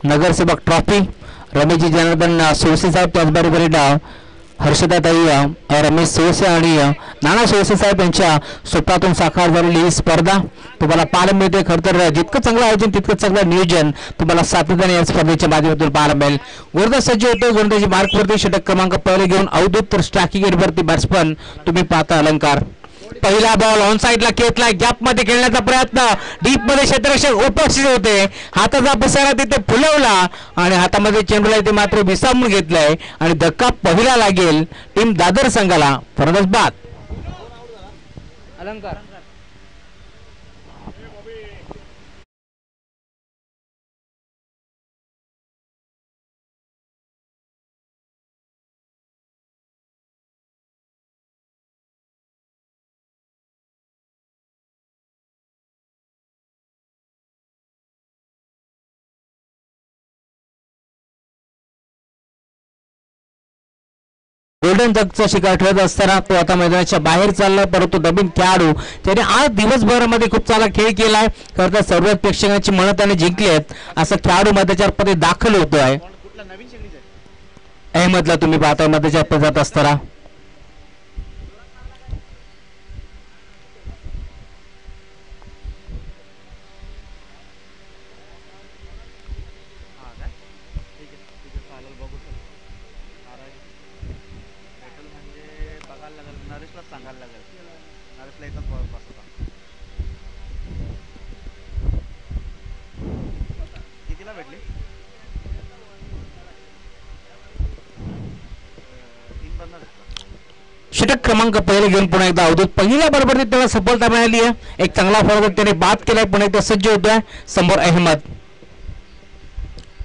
नगरसेवक ट्रॉफी रमेशजी जनार्दन सोळसे साहेब, त्याचबरोबर हर्षदाताई रमेश सोळसे आणि नाना सोळसे साहेब यांच्या स्वप्नातून साकार झालेली ही स्पर्धा तुम्हाला पाहायला मिळते. खरं तर जितकं चांगलं आयोजन तितकं चांगलं नियोजन तुम्हाला सातत्याने या स्पर्धेच्या माध्यमातून पाहायला मिळेल. गोलंदाज सज्ज होते. गोलंदाजी मार्कवरती षटक क्रमांक पहिले घेऊन अवधूत, तर स्ट्रायकिंग एंडवरती बॅट्समन तुम्ही पाहता अलंकार. पहिला बॉल ऑन साइडला खेचलाय, गॅप मध्ये खेळण्याचा प्रयत्न, डीप मध्ये क्षेत्ररक्षक उपस्थित होते, हाताचा पसारा तिथे फुलवला आणि हातामध्ये चेंडूला इथे मात्र विसामून घेतलाय आणि धक्का पहिला लागेल टीम दादर संघाला. फरंदाज बाद. अलंकार गोल्डन डकचा शिकार ठरत असताना तो आता मैदानाच्या बाहेर चाललाय, परंतु नवीन खेळाडू त्याने आज दिवसभरामध्ये खूप चांगला खेळ केलाय. खरं तर सर्व प्रेक्षकांची मनं त्याने जिंकली आहेत. असं खेळाडू मैदानाच्या मध्ये दाखल होतोय. अहमदला तुम्ही पाहताय मैदानाच्या मध्ये जात असताना. षटक क्रमांक पहिले घेऊन पुन्हा एकदा अवधूत पहिल्या बरोबर त्याला सफलता मिळाली आहे. एक चांगला फॉरवर्ड त्याने बाद केलाय. पुन्हा एकदा सज्ज होतोय समोर अहमद.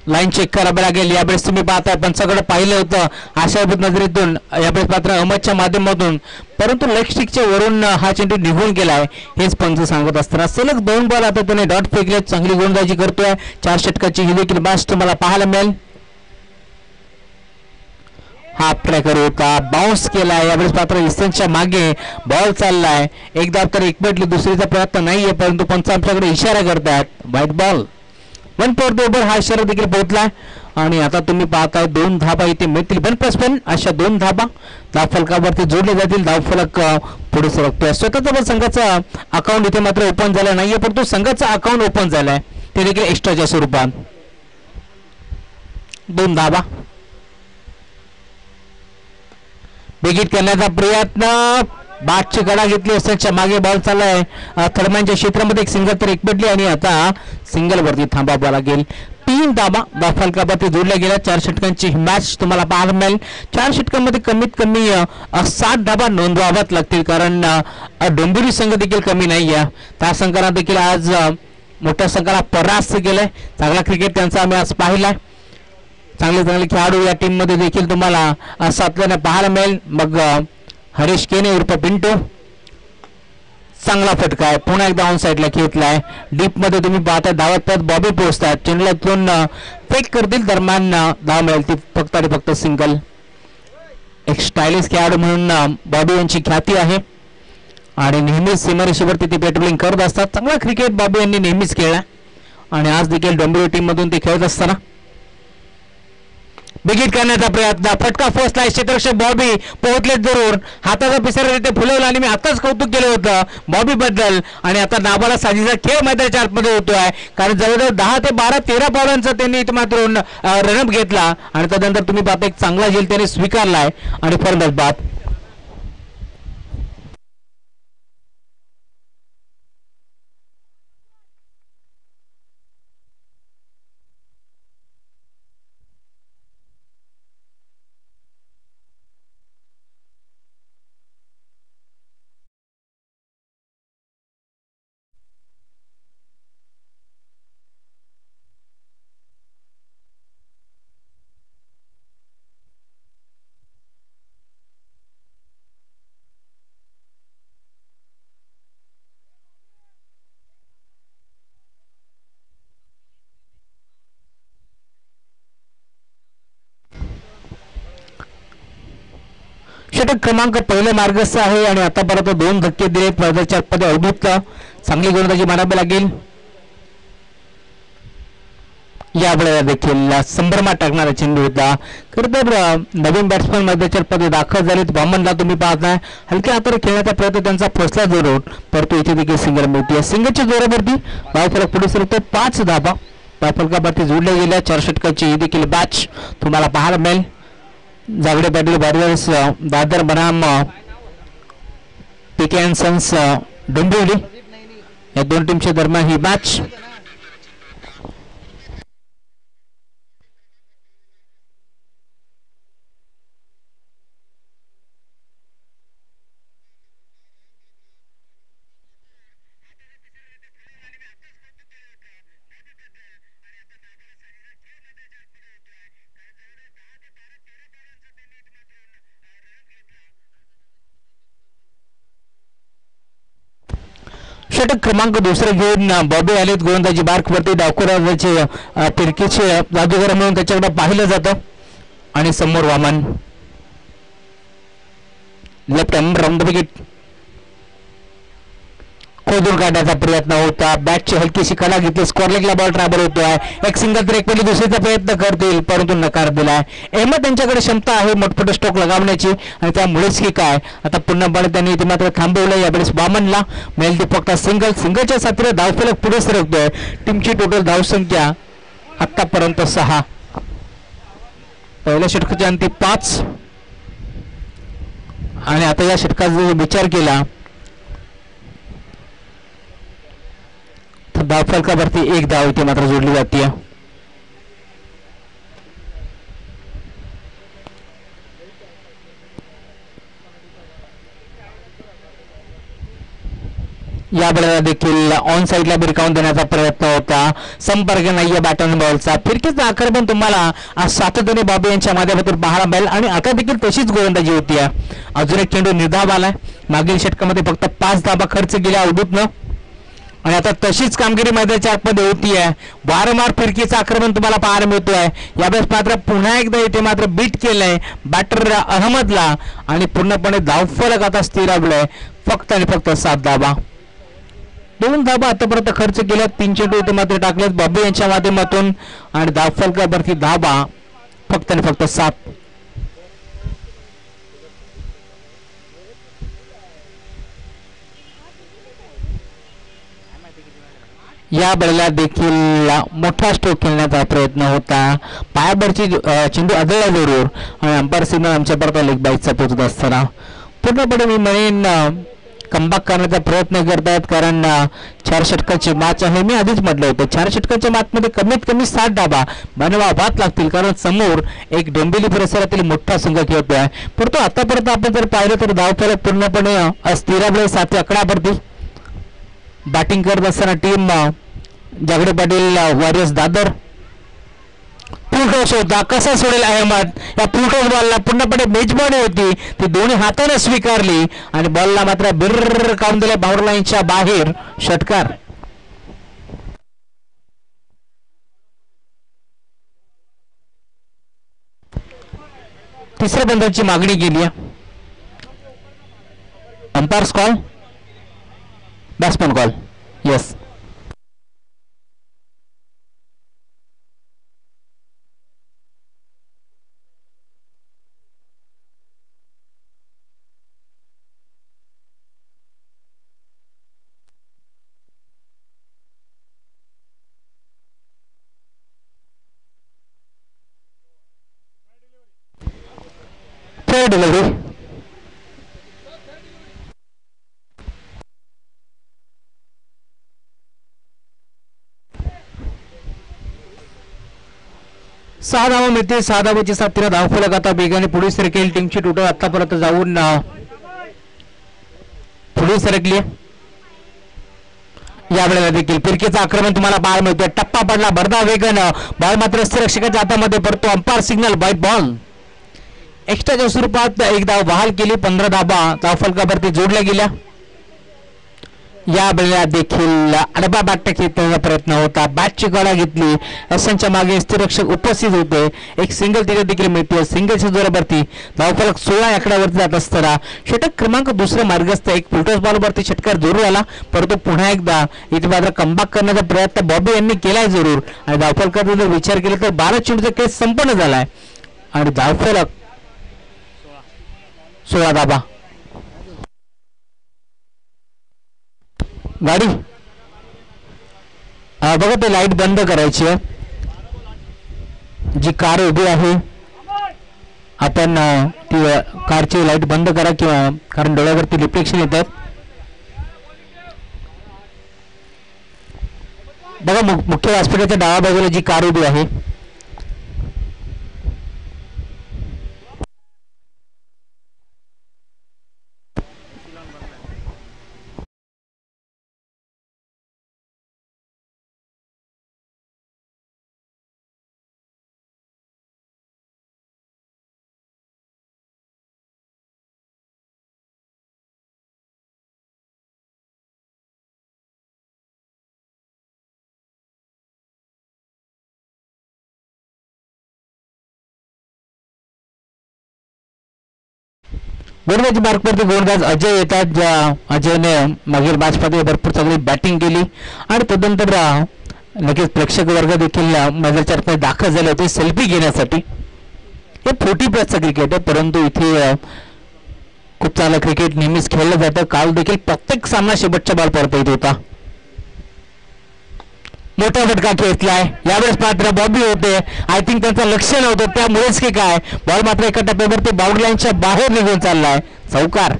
लाईन चेक करावी लागेल. यावेळेस तुम्ही पाहताय पंचाकडे पाहिलं होतं आशाभूत नजरेतून यावेळेस मात्र अहमदच्या माध्यमातून, परंतु लेग स्टिकच्या वरून हा चेंडू निघून गेलाय हेच पंच सांगत असताना सलग 2 बॉल आता त्याने डॉट फेकले. चांगली गोलंदाजी करतोय. 4 षटकाची ही देखील बास तुम्हाला पाहायला मिळेल. हाफ ट्रॅकर होता, बाउन्स केलाय. यावेळेस मात्र इस्टनच्या मागे बॉल चाललाय. एकदा तर एकपटली, दुसरीचा प्रयत्न नाहीये, परंतु पंच आमच्याकडे इशारा करतात white ball. 1 for the over हा इशारा देखील पोहोचलाय आणि आता तुम्ही पाहताय 2 धाबा इथे मिळतील. 1+1 अशा 2 धाबा धावफलकावरती जोडले जातील. धावफलक पुढे सरकतोय. स्वतःचा संघाचा अकाउंट इथे मात्र ओपन झाला नाहीये, परंतु संघाचा अकाउंट ओपन झालाय ते देखील एक्स्ट्राच्या स्वरूपात. 2 धाबा बिगिट करण्याचा प्रयत्न, बाटची कडा घेतली असल्याच्या मागे बॉल चाललाय. थर्मॅनच्या क्षेत्रामध्ये एक सिंगल तर एकपटली आणि आता सिंगल वरती थांबावा लागेल. 3 धाबा धावफलकावरती जोडल्या गेल्या. 4 षटकांची मॅच तुम्हाला पाहायला मिळेल. 4 षटकांमध्ये कमीत कमी 7 धाबा नोंदवाव्याच लागतील, कारण डोंबिवली संघ देखील कमी नाही आहे. त्या संघाला देखील आज मोठ्या संघाला परास्त केलंय. चांगला क्रिकेट त्यांचा आम्ही आज पाहिलाय. चांगले खेळाडू या टीम मध्ये देखील तुम्हाला सातव्याने पाहायला मिळेल. मग हरीश केने उर्फ पिंटू, चांगला फटका आहे. पुन्हा एकदा ऑन साइडला खेचलाय. डीप मध्ये तुम्ही पाहता धावत परत बॉबी पोहोचतात. चेंडूलातून फेक करतील, दरम्यान धाव मिळेल ती फक्त आणि फक्त सिंगल. एक स्टायलिश खेळाडू म्हणून बॉबी यांची ख्याती आहे आणि नेहमीच सीमारेषेवरती ते बॅटिंग करत असतात. चांगला क्रिकेट बॉबी यांनी नेहमीच खेळला आणि आज देखील डोंबिवली टीम मधून ते खेळत असताना बिगिट करण्याचा प्रयत्न, फटका फसलाय. क्षेत्ररक्षक बॉबी पोहोचले जरूर, हाताचा पिसारा तिथे फुलवला आणि मी आताच कौतुक केलं होतं बॉबी बद्दल. आणि आता नाबाला साजीचा खेळ मैदानाच्या आतमध्ये होतोय, कारण जवळजवळ 10 ते 12 13 बॉलांचा त्यांनी इथे मात्र रनअप घेतला आणि त्यानंतर तुम्ही पाहता एक चांगला झेल त्याने स्वीकारलाय आणि फलंदाज बाद. षटक क्रमांक पहिले मार्गस्थ आहे आणि आतापर्यंत 2 धक्के दिले. प्रदर्शक पदे अवधूत चांगली गोलंदाजी मारावी लागेल. यावेळेला देखील संभ्रमात टाकणारा चेंडू होता. खरं तर नवीन बॅट्समन मैदानाच्या पदे दाखल झालेत. वामनला तुम्ही पाहताय हलक्या हाताने खेळण्याचा प्रयत्न त्यांचा फसला जरूर, परंतु इथे देखील सिंगल मिळते. सिंगलच्या जोरावरती धावफलक पुढे सरकतो. 5 धाबा धावफलकावरती जोडल्या गेल्या. 4 षटकाची ही देखील मॅच तुम्हाला पाहायला मिळेल. जागडे पाटील वॉरियर्स दादर बनाम पीके अँड सन्स डोंबिवली या दोन टीमच्या दरम्यान ही मॅच. षटक क्रमांक दुसरे घेऊन बॉबी आलेत गोलंदाजी मार्कवरती. डावखुराचे फिरकीचे जादूगर म्हणून त्याच्याकडे पाहिलं जातं. आणि समोर वामन left hand round the wicket खोदून काढण्याचा प्रयत्न होता. बॅटची हलकीशी कला घेतली. स्क्वेअर लेगला बॉल ट्रॅव्हल होतोय. एक सिंगल तर एक पहिली दुसरीचा प्रयत्न करतील, परंतु नकार दिलाय. अहमद त्यांच्याकडे क्षमता आहे मोठमोठे स्ट्रोक लगावण्याची आणि त्यामुळेच की काय आता पूर्णपणे त्यांनी इथे मात्र थांबवलं. यावेळेस वामनला मिळेल ती फक्त सिंगलच्या साथीने धावफलक पुढे सरकतोय. टीमची टोटल धावसंख्या आतापर्यंत 6. पहिल्या षटकाच्या अंती 5 आणि आता या षटकाचा विचार केला धावफलकावरती 1 धाव इथे मात्र जोडली जाते. या वेळेला देखील ऑन साईडला भिरकावून देण्याचा प्रयत्न होता. संपर्क नाहीये बॅटन बॉलचा. फिरकीचं आक्रमण तुम्हाला आज सातत्याने बाबू यांच्या माध्यमातून पाहायला मिळेल आणि आता देखील तशीच गोलंदाजी होती. अजून एक चेंडू निर्धाव आलाय. मागील षटकामध्ये फक्त 5 धाबा खर्च केल्या अवधूतनं आणि आता तशीच कामगिरी मैदानाच्या आतमध्ये होतीये. वारंवार फिरकीचं आक्रमण तुम्हाला पाहायला मिळतोय. यावेळेस मात्र पुन्हा एकदा इथे मात्र बीट केलंय बॅटर अहमदला आणि पूर्णपणे धावफलक आता स्थिरावलंय. फक्त आणि फक्त 7 धाबा. 2 धाबा आतापर्यंत खर्च केल्या. 3 चेंडू इथे मात्र टाकलेत बाबू यांच्या माध्यमातून आणि धावफलकावरती धाबा फक्त आणि फक्त 7. या वेळेला देखील मोठा स्ट्रोक खेळण्याचा प्रयत्न होता. पायावरची चेंडू आदळला जरूर आणि अंपायर सिग्नल आमच्या परत लेग बाईकचा पोहोचत असताना पूर्णपणे मी म्हणेन कमबॅक करण्याचा प्रयत्न करतायत. कारण 4 षटकाची मॅच आहे. मी आधीच म्हटलं होतं 4 षटकाच्या मॅचमध्ये कमीत कमी 7 धाबा बनवावाच लागतील, कारण समोर एक डोंबिवली परिसरातील मोठा संघ खेळतोय. परंतु आतापर्यंत आपण जर पाहिलं तर धावफलक पूर्णपणे अस्थिरावले. 7 आकड्यावरती बॅटिंग करत असताना team Jagde Patil warriors Dadar. Full toss होता. कसा सोडेल अहमद. या फुलटॉस बॉलला पूर्णपणे मेजबानी होती ती दोन्ही हाताने स्वीकारली आणि बॉलला मात्र बिर्र काढून दिले बाउंड्री लाईनच्या बाहेर. षटकार. तिसऱ्या बंदाची मागणी केली. Umpires call. Batsman call. Yes. Delivery. सहा धावा मिळते. 6 धावाची साथीने धावफलक आता वेगाने पुढे सरकेल. टीमची टोटल आतापर्यंत जाऊन पुढे सरकली. यावेळेला देखील फिरकीचं आक्रमण तुम्हाला पाहायला मिळतोय. टप्पा पडला भरधाव वेगानं. बॉल मात्र रक्षकाच्या हातामध्ये पडतो. Umpire signal wide ball. एक्स्ट्राच्या स्वरूपात 1 धाव बहाल केली. 15 धाबा धावफलकावरती जोडल्या गेल्या. या वेळेला देखील अडबा बॅट घेण्याचा प्रयत्न होता. बॅटची गळा घेतली. एसनच्या मागे यष्टिरक्षक उपस्थित होते. एक सिंगल तिथे देखील मिळते. सिंगलच्या जोरावरती धावफलक 16 आकड्यावरती जात असताना षटक क्रमांक दुसरे मार्गस्थ एक फुलटॉस बॉलवरती षटकार जरूर आला, परंतु पुन्हा एकदा इथे मात्र कमबॅक करण्याचा प्रयत्न बॉबी यांनी केलाय जरूर. आणि धावफलकाचा जर विचार केला तर 12 चेंडूचा खेळ संपन्न झालाय आणि धावफलक 16 धाबा. गाडी बघा ते लाईट बंद करायची आहे. जी कार उभी आहे आपण ती कारची लाईट बंद करा, किंवा कारण डोळ्यावरती रिफ्लेक्शन येतात. बघा मुख्य व्यासपीठाच्या डाव्या बाजूला जी कार उभी आहे गोलंदाजी मार्कवरती गोलंदाज अजय येतात. ज्या अजयने मागील मॅचमध्ये भरपूर चांगली बॅटिंग केली आणि तदनंतर लगेच प्रेक्षक वर्ग देखील मैदानाच्या आतमध्ये दाखल झाले होते सेल्फी घेण्यासाठी. हे 40+ क्रिकेट आहे, परंतु इथे खूप चांगलं क्रिकेट नेहमीच खेळलं जातं. काल देखील प्रत्येक सामना शेवटच्या बॉलपर्यंत येत होता. मोठा फटका खेचलाय. यावेळेस मात्र बॉबी होते. आय थिंक त्यांचं लक्ष नव्हतं, त्यामुळेच की काय बॉल मात्र एका टप्प्यावरती बाउंड्री लाईनच्या बाहेर निघून चाललाय. चौकार.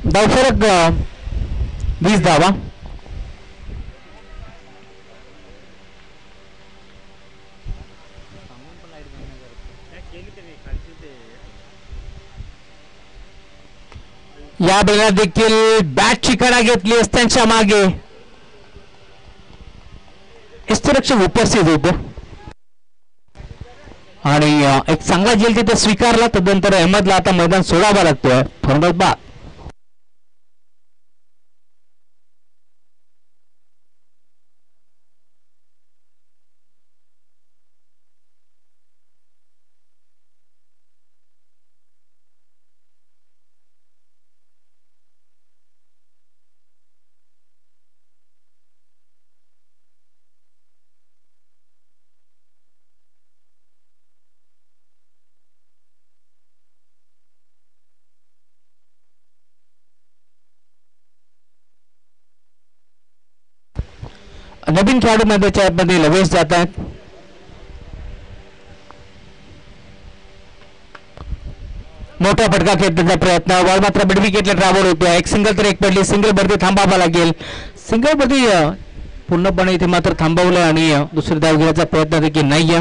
धावफरक 20 धावा. या वेळेला देखील बॅटची कडा घेतली त्यांच्या मागे यष्टिरक्षक उपस्थित होते आणि एक चांगला झेल तिथे स्वीकारला. तदनंतर अहमदला आता मैदान सोडावं लागतोय. फरंदाज बाद. नवीन खेळाडू मैदानाच्या मध्ये लवेश जात आहेत. मोठा फटका खेळण्याचा प्रयत्न. बॉल मात्र मिड विकेटला ट्रॅव्हल होतो. एक सिंगल तर एक पडली. सिंगल वरती थांबावा लागेल. सिंगल वरती पूर्णपणे इथे मात्र थांबवलं आणि दुसरी धाव घेण्याचा प्रयत्न देखील नाहीये.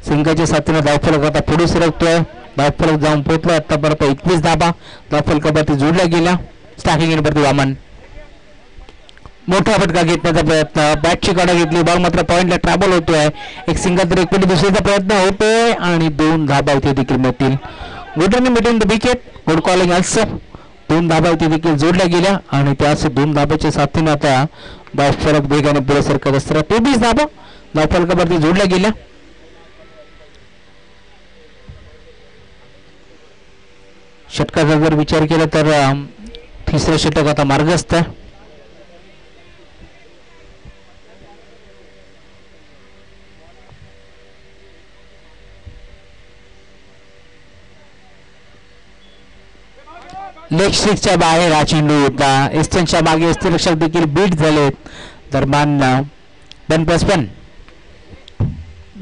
सिंगलच्या साथीने धावफलक आता पुढे सरकतोय. धावफलक जाऊन पोहोचला आतापर्यंत 21 धाबा धावफलकावरती जोडल्या गेल्या. स्टॅकिंग इनवरती वामन. मोठा फटका घेण्याचा प्रयत्न. बॅटची काढा घेतली. बॉल मात्र पॉइंटला ट्रॅव्हल होतोय. एक सिंगल तर एक पडली. दुसरीचा प्रयत्न होतोय आणि 2 धाबा इथे देखील मिळतील. Good running meeting the wicket. Good calling also. 2 धाबा इथे देखील जोडल्या गेल्या आणि त्याच 2 धाब्याच्या साथीने आता धावफलक वेगाने पुढे सरकत असताना 23 धाबा धावफलकावरती जोडल्या गेल्या. षटकाचा जर विचार केला तर तिसरं षटक आता मार्गस्थ आहे. लेग स्ट्रिकच्या बाहेर हा चेंडू होता. एस्टनच्या मागे यष्टिरक्षक देखील बीट झालेत. दरम्यान 1+1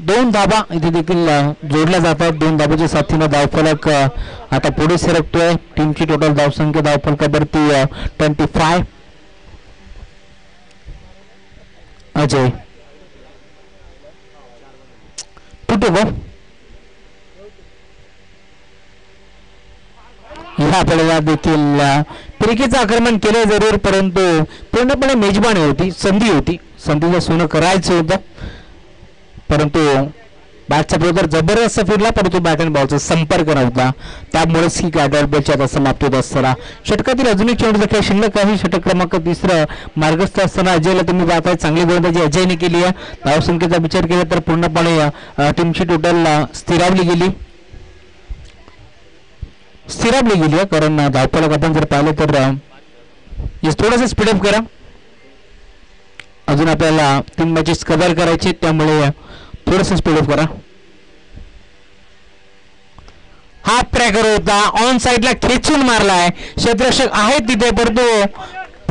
2 धाबा इथे देखील जोडल्या जातात. 2 धाबाच्या साथीने धावफलक आता पुढे सरकतोय. टीमची टोटल धावसंख्या धावफलकावरती 25. अजय टू या वेळेला देखील फिरकीचं आक्रमण केलं जरूर, परंतु पूर्णपणे मेजबानी होती, संधीचं सोनं करायचं होतं, परंतु बॅटचा बरोबर जबरदस्त फिरला, परंतु बॅट अँड बॉलचा संपर्क नव्हता. त्यामुळेच ही बॉलची आता समाप्ती होत असताना षटकातील अजून एक चेंडूचा खेळ शिल्लक आहे. षटक क्रमांक 3 मार्गस्थ असताना अजयला तुम्ही पाहताय चांगली गोलंदाजी अजयने केली आहे. धावसंख्येचा विचार केला तर पूर्णपणे टीमची टोटल स्थिरावली गेली आहे, कारण धावफलक आपण जर पाहिलं तर थोडंसं स्पीडअप करा. अजून आपल्याला 3 मॅचेस कव्हर करायचे, त्यामुळे थोडंसं स्पीडअप करा. हाफ ट्रॅकर होता, ऑन साइडला खेचून मारलाय, क्षेत्ररक्षक आहेत तिथे, परंतु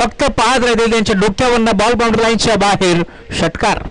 फक्त पाहत राहतील त्यांच्या डोक्यावरनं बॉल बाउंड्री लाईनच्या बाहेर. षटकार.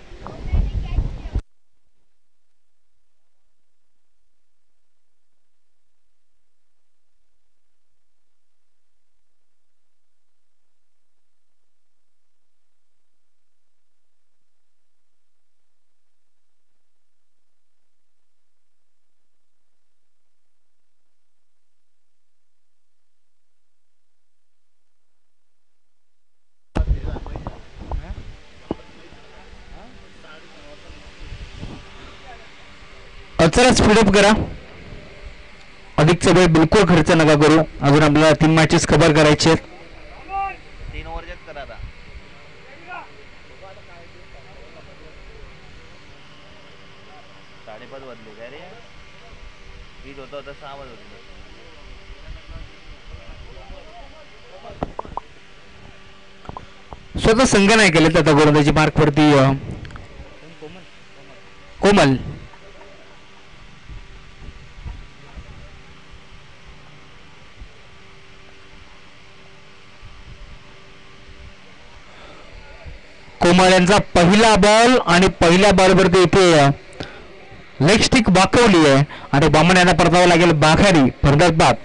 चला स्पीडअप करा, अधिकचा वेळ बिलकुल खर्च नका करू. अजून आपल्याला 3 मॅचेस कव्हर करायचे आहेत. 3 ओव्हरचेच करा आता. 5:30 वाजले काय रे? 20 होता आता 6 वाजले. स्वतः संघ नाही केले आता गोलंदाजी मार्कवरती कोमल. कोमल यांचा पहिला बॉल आणि पहिल्या बॉलवरती इथे लेग स्टिक वाकवली आहे आणि बामण यांना परतावं लागेल बाखारी फरदाबाद.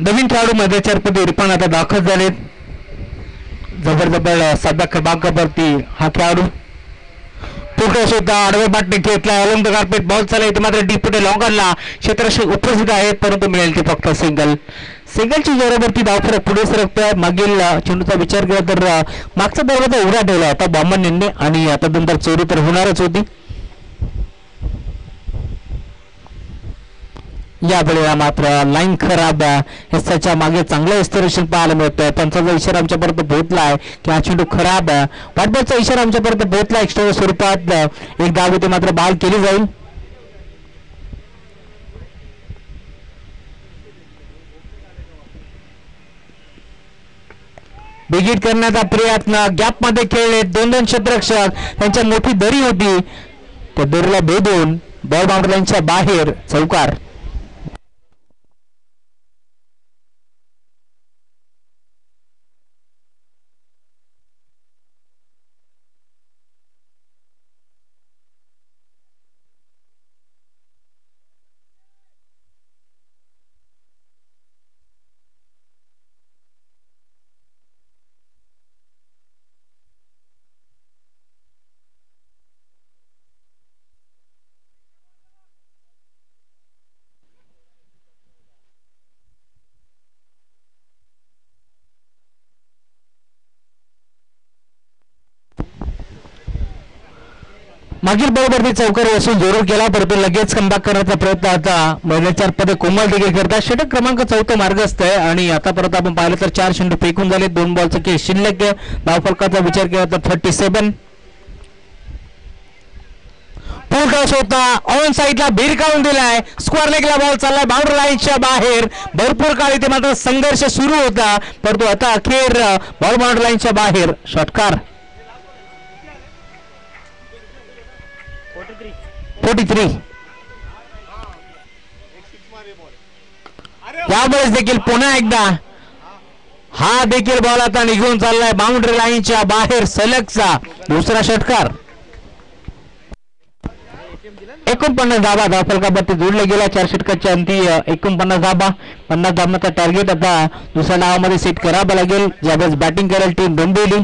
नवीन खेळाडू मैदानावरती इरफान आता दाखल झालेत. जबरदस्त साध्या क्रमांकावरती हा खेळाडू पुढे होता, आडवे बाटने घेतला, अलंग कार्पेट बॉल चालला इथे मात्र डीपटे लॉंगरला क्षेत्ररक्षक उपस्थित आहेत, परंतु मिळेल ती फक्त सिंगलची जोरावरती धावफरक पुढे सरकतोय. मागील चेंडूचा विचार केला तर मागचा दरवाजा उघडा ठेवला होता बॉमन यांनी आणि आता नंतर चोरी तर होणारच होती. या वेळेला मात्र लाईन खराब, हिस्साच्या मागे चांगलं विस्तरेशन पाहायला मिळतंय. पंचाचा इशारा आमच्यापर्यंत पोहोचलाय की हा चेंडू खराब, वाटबॉलचा इशारा आमच्यापर्यंत पोहोचला. एक्स्ट्रा स्वरूपात एक धाव इथे मात्र बॉल केली जाईल. बिगिट करण्याचा प्रयत्न, गॅप मध्ये खेळले 2 क्षेत्ररक्षक, त्यांच्या मोठी दरी होती, त्या दरीला भेदून बॉल बाउंड्री लाईनच्या बाहेर. चौकार. मागील बरोबरती चौकार वसूल जरूर केला, परंतु लगेच कमबॅक करण्याचा प्रयत्न आता मैदानाच्या पदे कोमल देखील करतात. षटक क्रमांक 4 मार्गस्थ आहे आणि आता परत आपण पाहिलं तर 4 चेंडू फेकून झाले, 2 बॉलचा खेळ शिल्लक आहे. धावफलकाचा विचार केला तर 37. फुल टॉस होता ऑन साईडला भिरकावून दिलाय स्क्वेअर लेगला बॉल चाललाय बाउंड्री लाईनच्या बाहेर भरपूर काळ इथे मात्र संघर्ष सुरू होता परंतु आता अखेर बॉल बाउंड्री लाईनच्या बाहेर षटकार 43 यावेळेस देखील पुन्हा एकदा हा देखील बॉल आता निघून चाललाय बाउंड्री लाईनच्या बाहेर सलगचा दुसरा षटकार 49 धाबा धावफलकावरती जोडले गेला 4 षटकाच्या अंती 49 धाबा 50 धाबांचा टार्गेट आता दुसऱ्या डावामध्ये सेट करावा लागेल ज्यावेळेस बॅटिंग करेल टीम डोंबिवली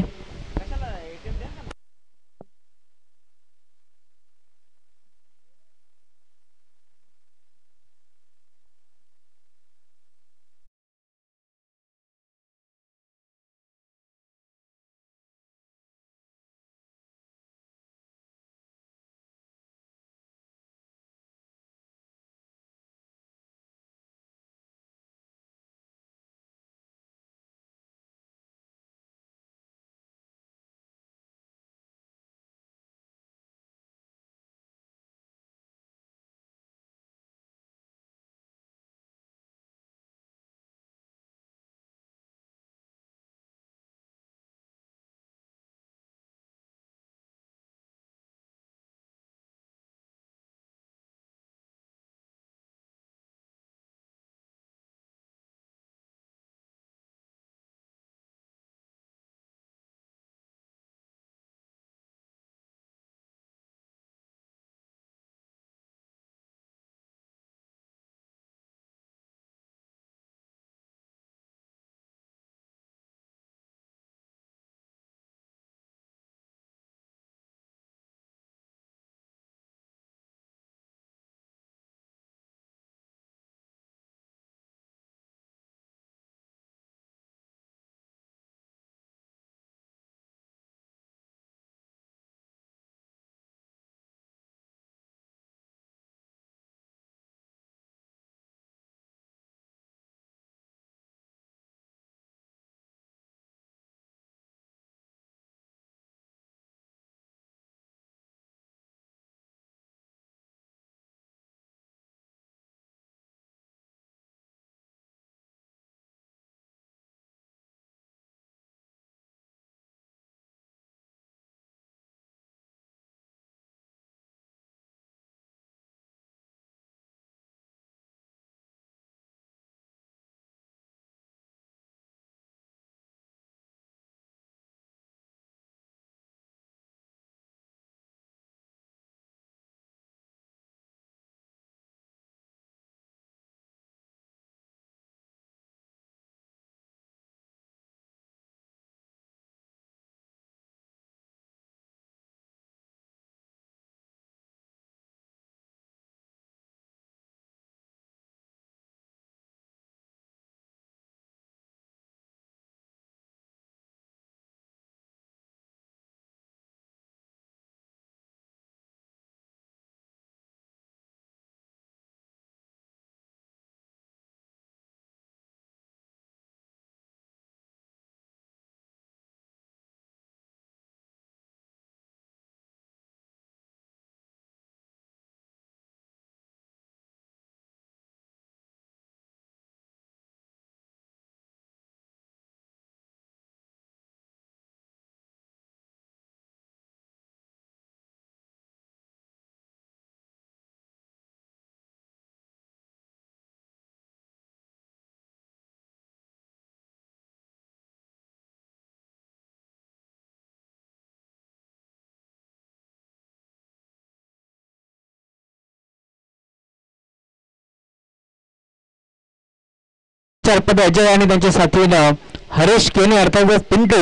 पद अजय आणि त्यांच्या साथीनं हरेश केने अर्थात पिंटू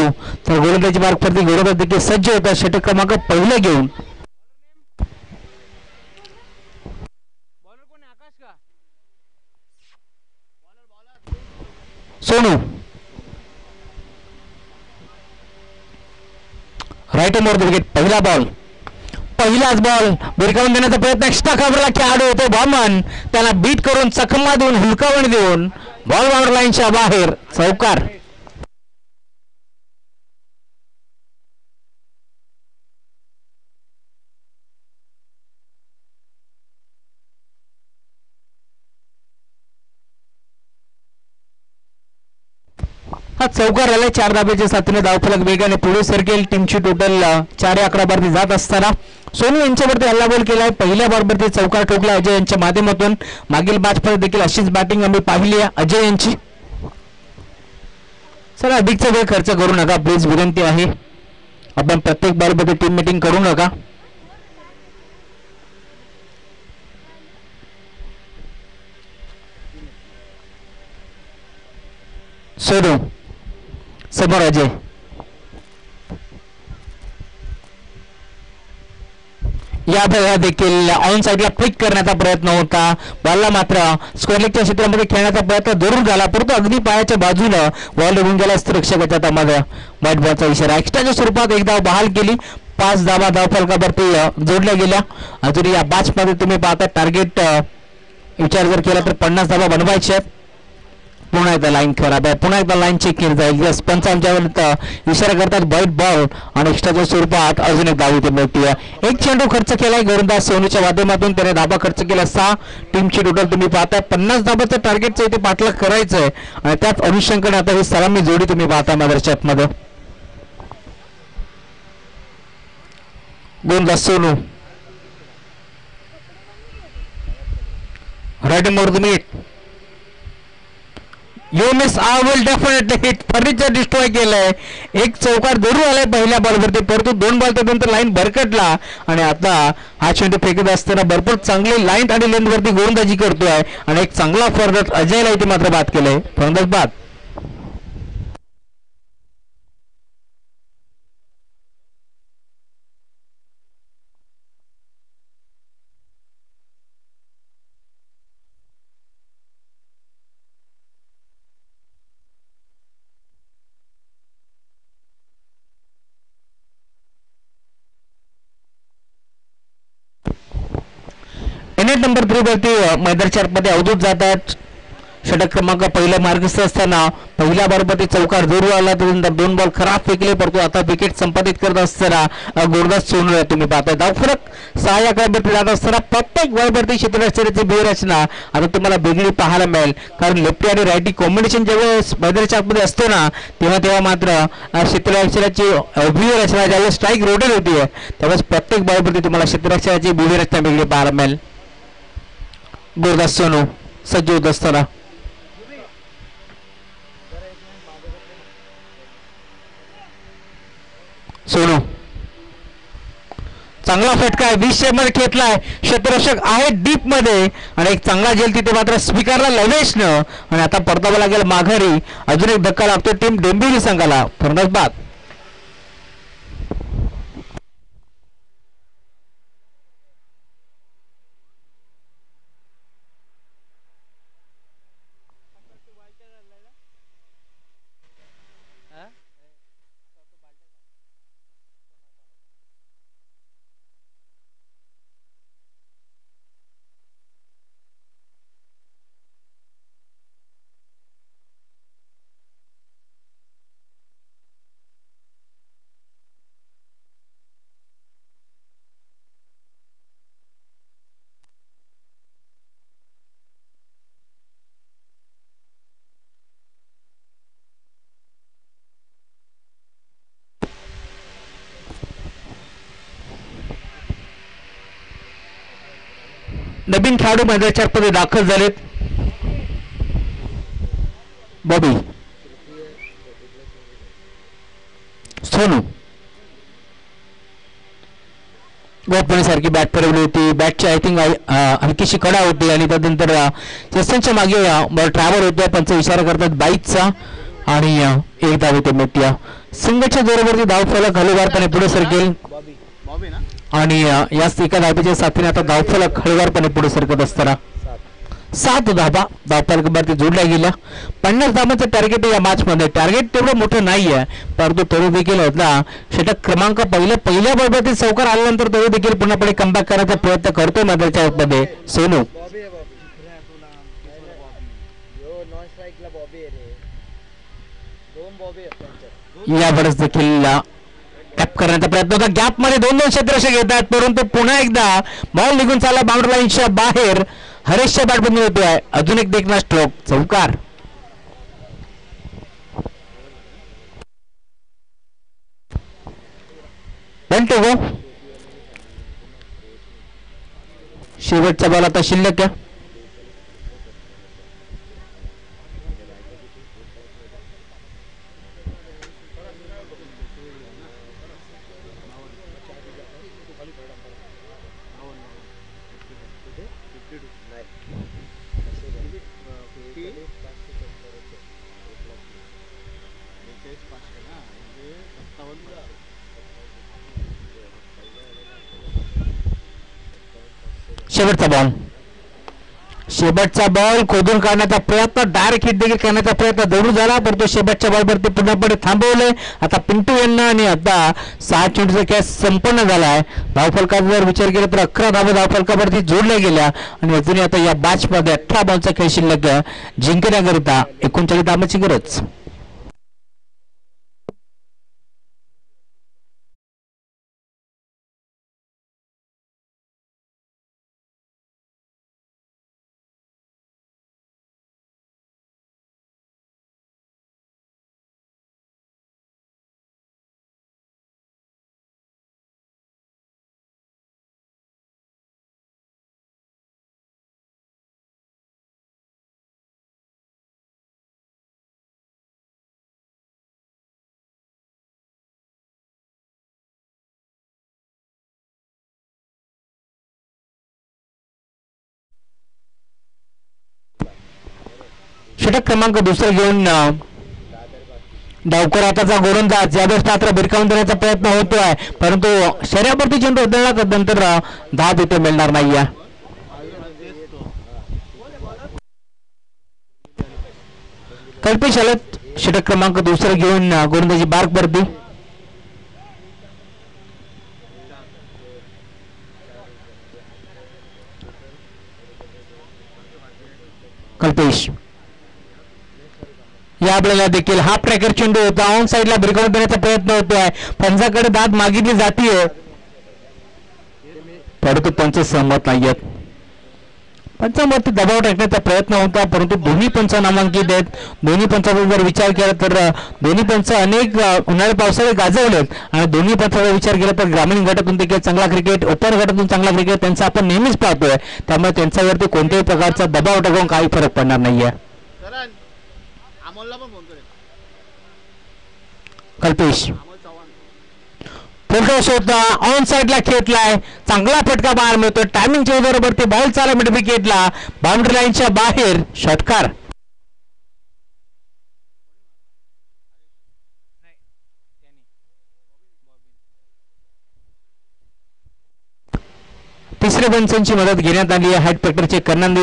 तर गोलंदाजी मार्गवरती गोलंदाज देखील सज्ज होता षटक क्रमांक पहिला घेऊन सोनू राईट मोर विकेट पहिला बॉल पहिलाच बॉल भिरकावून देण्याचा प्रयत्न एक्स्ट्रा कव्हरला खेळाडू होतो बॉमन त्याला बीट करून चकमा देऊन हुलकावणी देऊन बॉल बाउंड्री लाईनच्या बाहेर चौकार आता चौकार आलाय 4 धाब्याच्या साथीने धावफलक वेगाने पुढे सरकेल. टीमची टोटल 4 आकडावरती जात असताना सोनू यांच्यावरती हल्लाबोल केलाय. पहिल्या बॉलवरती चौकार ठोकला अजय यांच्या माध्यमातून. मागील मॅचमध्ये देखील अशीच बॅटिंग आम्ही पाहिली आहे अजय यांची. चला अधिकचा वेळ खर्च करू नका प्लीज, विनंती आहे. आपण प्रत्येक बॉलमध्ये टीम मीटिंग करू नका. सोनू समोर अजय. या बॉलला देखील ऑन साईडला फ्लिक करण्याचा प्रयत्न होता. बॉलला मात्र स्क्वेअरलेगच्या क्षेत्रामध्ये खेळण्याचा प्रयत्न जरूर झाला, परंतु अगदी पायाच्या बाजूनं बॉल निघून गेला. रक्षकाच्या त्यामध्ये व्हाईट बॉलचा इशारा. एक्स्ट्राच्या स्वरूपात एक धाव बहाल केली. 5 धावा धावफलकावरती जोडल्या गेल्या. अजून या मॅचमध्ये तुम्ही पाहता टार्गेट विचार जर केला तर 50 धावा बनवायचे आहेत. पुन्हा एकदा लाईन खराब आहे, पुन्हा एकदा लाईन चेक केली जाईल. यस पंच आमच्यावर इशारा करतात व्हाईट बॉल आणि एक्स्ट्राच्या स्वरूपात अजून एक धाव इथे मिळते. एक चेंडू खर्च केलाय गोलंदाज सोनूच्या माध्यमातून, त्याने धाबा खर्च केला 6. टीमची टोटल तुम्ही पाहताय 50 धाबाचं टार्गेटचं इथे पाठलाग करायचंय आणि त्याच अनुषंगाने आता ही सलामी जोडी तुम्ही पाहताय मदरच्यात मध्ये. गोलंदाज सोनू राइटिंग मोर द मीट. You miss I will definitely hit. Furniture destroy केलंय. एक चौकार जरूर आलाय पहिल्या बॉलवरती, परंतु 2 बॉल त्यानंतर लाईन भरकटला आणि आता हा चेंडू फेकत असताना भरपूर चांगली लाईन आणि लेंथ वरती गोलंदाजी करतोय आणि एक चांगला फॉरवर्ड अजयला इथे मात्र बाद केलंय. फलंदाज बाद. नंबर 3 वरती मैदानाच्या आतमध्ये अवधूत जातात. षटक क्रमांक पहिला मार्गस्थ असताना पहिल्या बॉलवरती चौकार जरूर आला, त्यानंतर 2 बॉल खराब फेकले, परंतु आता विकेट संपादित करत असताना गोलंदाज सोनू तुम्ही पाहताय. धावफलक 6 या क्रमांकावरती जात असताना प्रत्येक बॉलवरती क्षेत्ररक्षणाची व्यूहरचना आता तुम्हाला वेगळी पाहायला मिळेल, कारण लेफ्टी आणि राईटी कॉम्बिनेशन ज्यावेळेस मैदानाच्या आतमध्ये असतो ना तेव्हा मात्र क्षेत्ररक्षणाची व्यूहरचना ज्यावेळेस स्ट्राईक रोटेट होती त्यावेळेस प्रत्येक बॉलवरती तुम्हाला क्षेत्ररक्षणाची व्यूहरचना वेगळी पाहायला मिळेल. गोलंदाज सोनू सज्ज होत असताना सोनू चांगला फटका आहे 20 मध्ये घेतलाय. क्षेत्ररक्षक आहे डीप मध्ये आणि एक चांगला झेल तिथे मात्र स्वीकारला लवेशनं आणि आता परतावा लागेल माघारी. अजून एक धक्का लागतो टीम डोंबिवली संघाला. फलंदाज बाद. नवीन खेळाडू मैदानाच्या आतमध्ये दाखल झालेत. बॉबी सोनू गोपनीसारखी बॅट फिरवली होती. बॅटची आय थिंक हलकीशी कडा होती आणि त्यानंतर जस्टनच्या मागे बॉल ट्रॅव्हल होतोय. पंच इशारा करतात बाईकचा आणि एक धाव इथे मिळते. सिंगलच्या जोरावरती धावफलक हळूवारपणे पुढे सरकेल आणि याच एका धावेच्या साथीने आता धावफलक हळूवारपणे पुढे सरकत असताना 7 धाबा धावफलकावरती जोडल्या गेल्या. 50 धाबांचं टार्गेट या मॅच मध्ये. टार्गेट तेवढं मोठं नाहीये, परंतु तरी देखील होता षटक क्रमांक पहिल्या बॉलवरती चौकार आल्यानंतर तरी देखील पुन्हा कमबॅक करायचा प्रयत्न करतोय मैदानाच्या आतमध्ये सोनू. यावेळेस देखील टॅप करण्याचा प्रयत्न होता. गॅप मध्ये 2 क्षेत्ररक्षक येतात, परंतु पुन्हा एकदा बॉल निघून चालला बाउंड्री लाईनच्या बाहेर. हरेशच्या बॅटबंदी होते. अजून एक देखना स्ट्रोक चौकार. Point to go. शेवटचा बॉल आता शिल्लक आहे. शेवटचा बॉल खोदून काढण्याचा प्रयत्न, डायरेक्ट हिट देखील करण्याचा प्रयत्न जरूर झाला, परंतु शेवटच्या बॉलवरती पूर्णपणे थांबवले आता पिंटू यांना. आणि आता 6 चेंडूचा खेळ संपन्न झालाय. धावफलकाचा जर विचार केला तर 11 धावा धावफलकावरती जोडल्या गेल्या आणि अजूनही आता या मॅच मध्ये 18 बॉलचा खेळ शिल्लक जिंकण्याकरिता 39 धावांची गरज. षटक क्रमांक दुसरा घेऊन डावकर हाताचा गोलंदाज यावेळेस मात्र भिरकावून देण्याचा प्रयत्न होतोय, परंतु शर्यावरती चेंडू उधळल्यानंतर धाव इथे मिळणार नाहीये. कल्पेश आलत षटक क्रमांक दुसरा घेऊन गोलंदाजी बार्कवरती. कल्पेश या आपल्याला देखील हाफ ट्रॅकर चेंडू होता, ऑन साइडला भिरकावून देण्याचा प्रयत्न होतोय, पंचाकडे दाद मागितली जातीये परंतु पंच सहमत नाहीयेत. पंचावरती दबाव टाकण्याचा प्रयत्न होता, परंतु दोन्ही पंच नामांकित आहेत. दोन्ही पंचाचा जर विचार केला तर दोन्ही पंच अनेक उन्हाळी पावसाळे गाजवलेत आणि दोन्ही पंचाचा विचार केला तर ग्रामीण गटातून देखील चांगला क्रिकेट, ओपन गटातून चांगला क्रिकेट त्यांचा आपण नेहमीच पाहतोय. त्यामुळे त्यांच्यावरती कोणत्याही प्रकारचा दबाव टाकून काही फरक पडणार नाहीये. कल्पेश होता, ऑन साइडला खेळलाय, चांगला फटका बाहेर मिळतो. टायमिंगच्या बरोबर ते बॉल चालला मिड विकेटला, बाउंड्री लाईनच्या बाहेर षटकार. तिसऱ्या पंचांची मदत घेण्यात आली आहे. हाईट फॅक्टरचे करण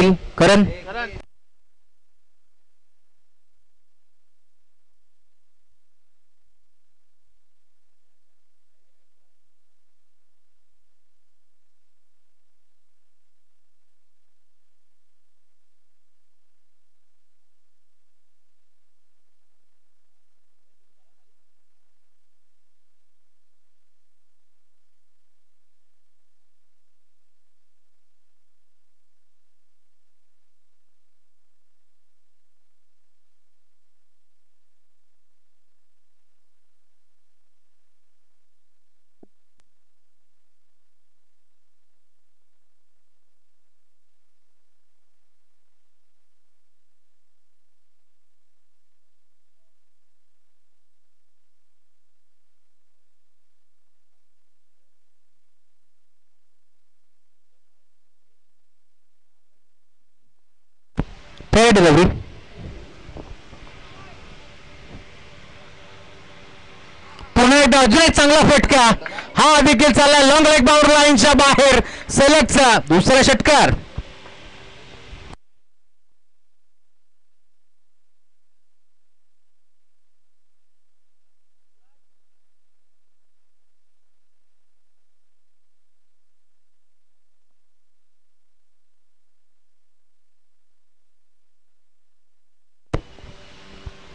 डिलिव्हरी. पुन्हा एकदा अजून एक चांगला फटका, हा देखील चालला लॉंग लेग बाउंड्री लाईनच्या बाहेर. सलगचा दुसरा षटकार.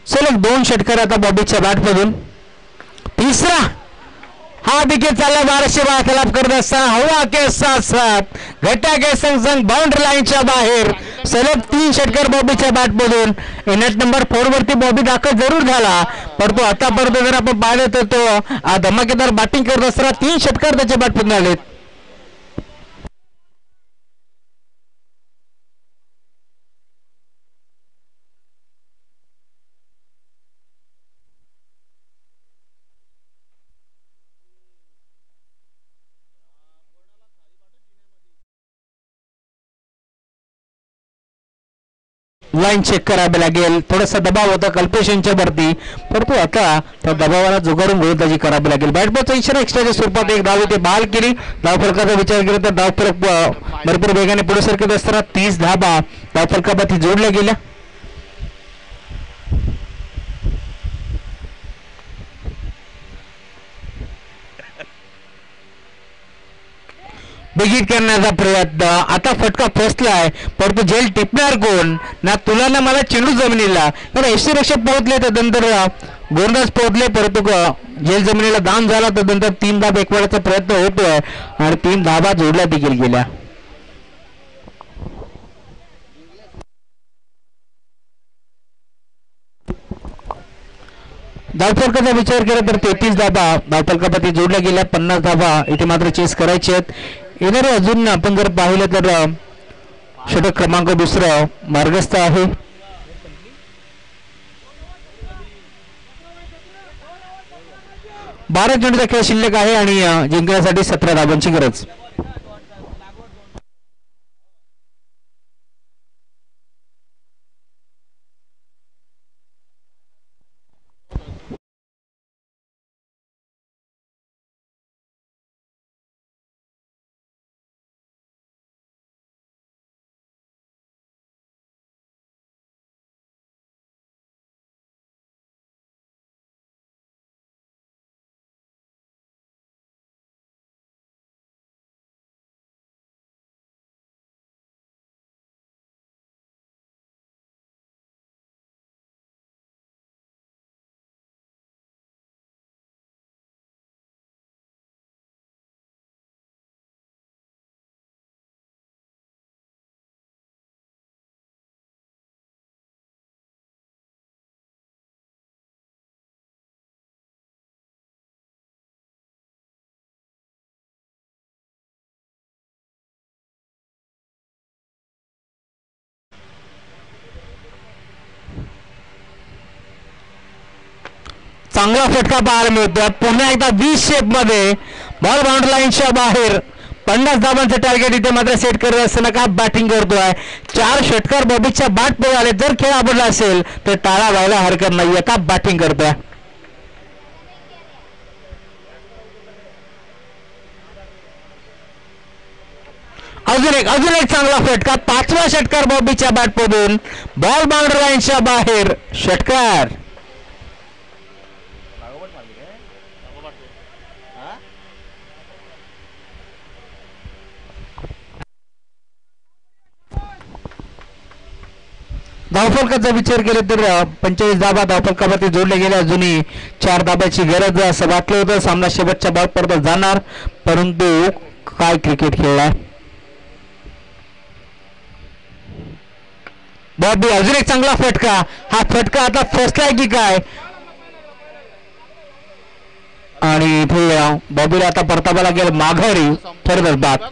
सलग 2 षटकार आता बॉबीच्या बॅट मधून. तिसरा हा देखील चालला 1200 खिलाफ करत असताना हवा के साथ साथ घट्या के संग संग बाउंड्री लाईनच्या बाहेर सलग 3 षटकार बॉबीच्या बॅटमधून. नेट नंबर 4 वरती बॉबी दाखल जरूर झाला, परंतु आतापर्यंत जर आपण पाहिलं तर तो धमाकेदार बॅटिंग करत असताना 3 षटकार त्याच्या बॅटमधून आलेत. लाईन चेक करावी लागेल. थोडासा दबाव होता कल्पेश यांच्यावरती, परंतु आता त्या दबावाला जुगारून गोलंदाजी करावी लागेल. बॅटबॉलचा इशारा एक्स्ट्राच्या स्वरूपात एक धाव इथे बहाल केली. धावफलकाचा विचार केला तर धावफलक भरपूर वेगाने पुढे सरकत असताना 30 धाबा धावफलकावरती जोडल्या गेल्या. बिगिट करण्याचा प्रयत्न. आता फटका फसलाय, परंतु झेल टिपणार कोण? ना तुला ना मला चेंडू जमिनीला. यष्टीरक्षक पोहोचले तदनंतर गोलंदाज पोहोचले, परंतु झेल जमिनीला दान झाला. तदनंतर 3 धाबा एकवाड्याचा प्रयत्न होतोय आणि 3 धाबा जोडल्या देखील गेल्या. धावफलकाचा विचार केला तर 33 धाबा धावफलकावरती जोडल्या गेल्या. 50 धाबा इथे मात्र चेस करायचे आहेत. येणारे अजून आपण जर पाहिलं तर षटक क्रमांक 2 मार्गस्थ आहे. बारा चेंडूचा खेळ शिल्लक आहे आणि जिंकण्यासाठी 17 धाबांची गरज. चांगला फटका पाहायला मिळतो. पुन्हा एकदा 20 शेप मध्ये बॉल बाउंड्री लाईनच्या बाहेर. 50 धाबांचं टार्गेट इथे मात्र सेट करत असताना का बॅटिंग करतोय. 4 षटकार बॉबीच्या बॅट पुढे आले. जर खेळ आवडला असेल तर टाळा व्हायला हरकत नाहीये. का बॅटिंग करतोय. अजून एक चांगला फटका. 5वा षटकार बॉबीच्या बॅट मधून. बॉल बाउंड्री लाईनच्या बाहेर षटकार. धावफलकाचा विचार केला तर 45 धाबा धावफलकावरती जोडले गेले. अजूनही 4 धाब्याची गरज असं वाटलं होतं. सामना शेवटच्या बॉलपर्यंत जाणार, परंतु काय क्रिकेट खेळलाय बॉबी. अजून एक चांगला फटका. हा फटका आता फसलाय की काय, आणि इथे बॉबीला आता परतावा लागेल माघारी. ठरत बाद.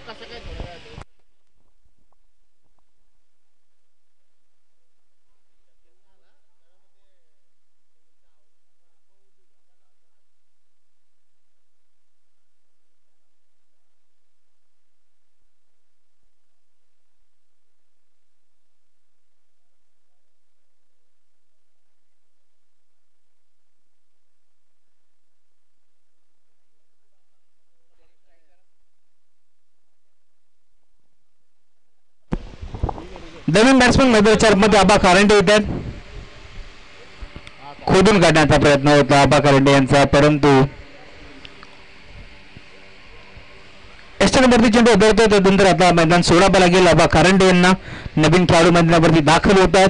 नवीन बॅट्समन मध्ये आबा कारंडे येतात. खोदून काढण्याचा प्रयत्न होता आबा कारंडे यांचा, परंतु एस्टनवरती चेंडू उधळतो. त्यानंतर आता मैदान सोडावं लागेल आबा कारंडे यांना. नवीन खेळाडू मैदानावरती दाखल होतात.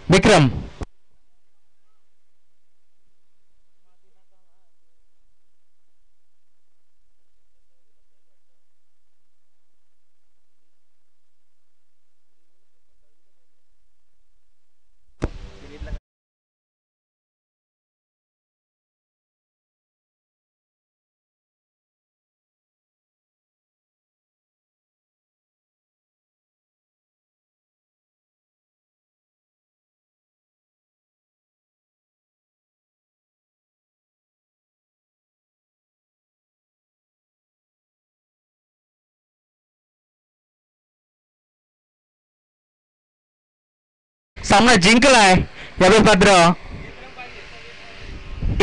विक्रम सामना जिंकलाय. यावेळी मात्र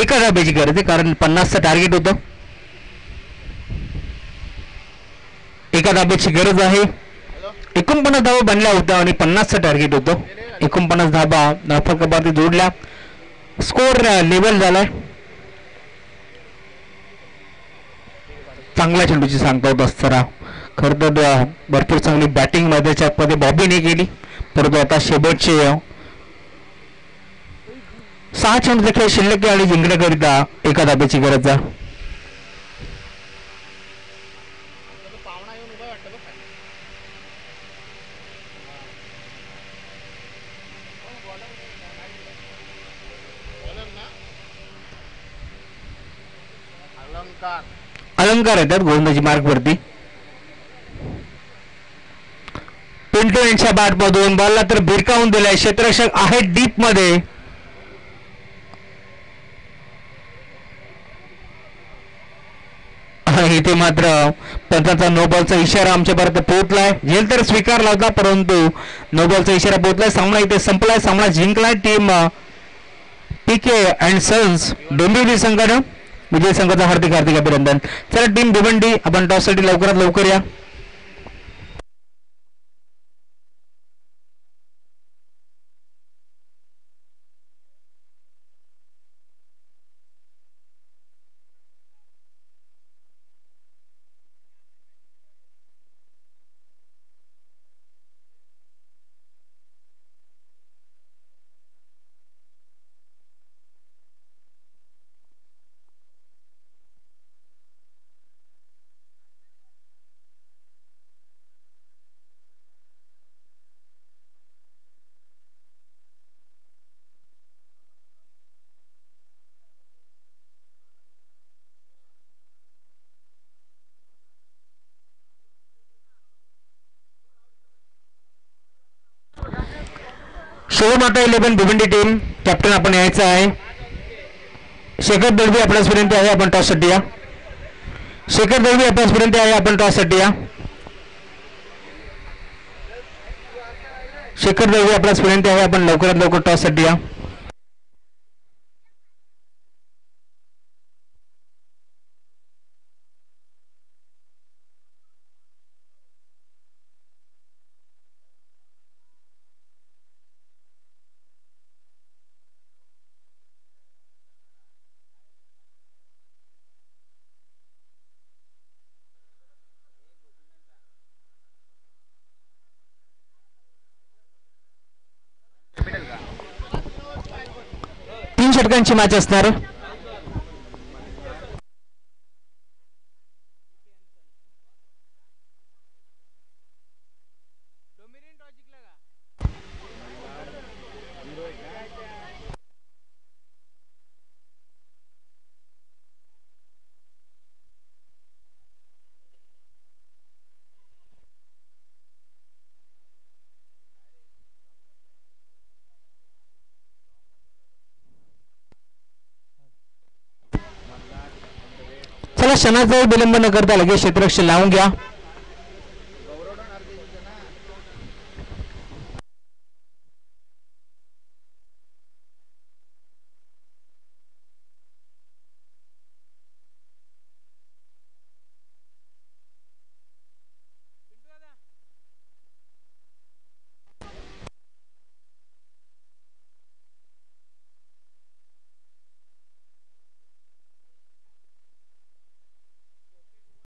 एका धाब्याची गरज आहे, कारण 50चं टार्गेट होतं. एका धाब्याची गरज आहे. 49 धावा बनल्या होत्या आणि 50चं टार्गेट होतं. 49 धाबा धावफलकावरती जोडल्या. स्कोर लेवल झालाय. चांगल्या चेंडूची सांगता होत असताना खरं तर भरपूर चांगली बॅटिंग मैदानाच्या मध्ये बॉबीने केली, परंतु आता शेवटचे 6 चेंडू देखील शिल्लक आणि जिंकण्याकरिता एका धाब्याची गरज आहे. अलंकार येतात गोलंदाजी मार्ग वरती. पिंटू यांच्या बॅटमधून बॉलला तर भिरकावून दिलाय. क्षेत्ररक्षक आहे डीप मध्ये. इथे मात्र पंचाचा नो बॉलचा इशारा आमच्यापर्यंत पोहोचलाय. झेल तर स्वीकारला होता, परंतु नो बॉलचा इशारा पोहोचलाय. सामना इथे संपलाय. सामना जिंकलाय team PK and sons Dombivli संघानं. विजय संघाचं हार्दिक हार्दिक अभिनंदन. चला टीम भिवंडी, आपण टॉससाठी लवकरात लवकर या. शोमाता 11 भिवंडी टीम कॅप्टन आपण यायचं आहे. शेखर दळवी आपल्यापर्यंत आहे, आपण टॉससाठी या. शेखर दळवी आपल्यापर्यंत आहे, आपण टॉससाठी या. शेखर दळवी आपल्यापर्यंत आहे, आपण लवकरात लवकर टॉससाठी या. षटकांची मॅच असणार. चला क्षणाचा विलंब न करता लगेच क्षेत्ररक्षण लावून घ्या.